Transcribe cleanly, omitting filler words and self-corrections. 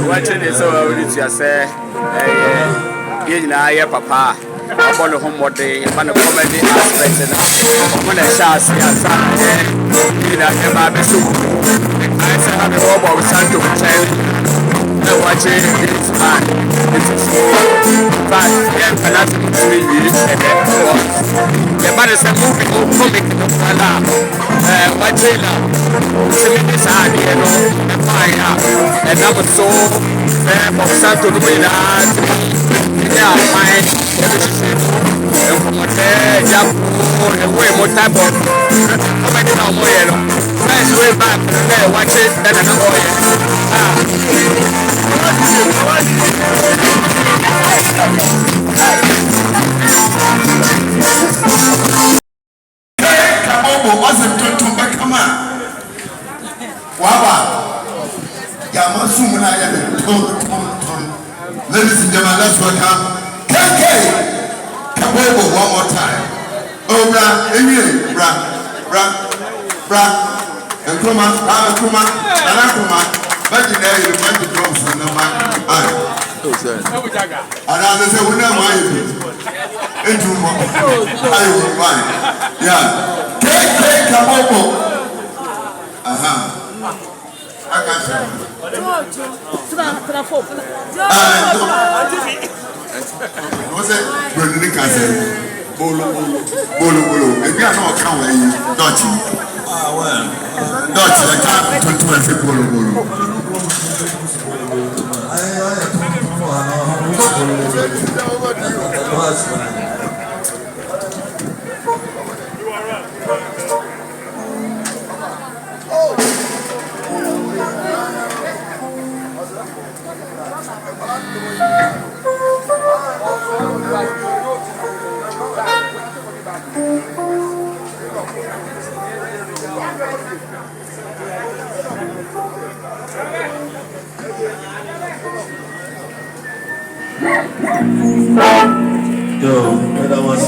Waakye de so we to say ye na ye papa obolo homode man comedy aspect na when a chance ya sa ye na e ma be so I say have a robo santo child Waakye is fine. But yeah, can I see you? The man is a movie or comic. Waakye now. This idea, no, and fire. And I was so from Santo Domingo. Yeah, fine. And from there, Japan, and way more type of. How many more? First way back there, watch it, then another way. Kabobo wasn't to come on. Wawa. Yamasumuna, ladies and gentlemen, let's welcome KK Kabobo one more time. Oh, bra. And come on, but you know, you went to drums on the man. And I say, we never mind. Into more. I will mind. Yeah. Take Kabobo. I can't say. What's it? Brendan Castle. Bolo. If you are not coming, don't you? Dutch, I can't to every bolo. Yo, that was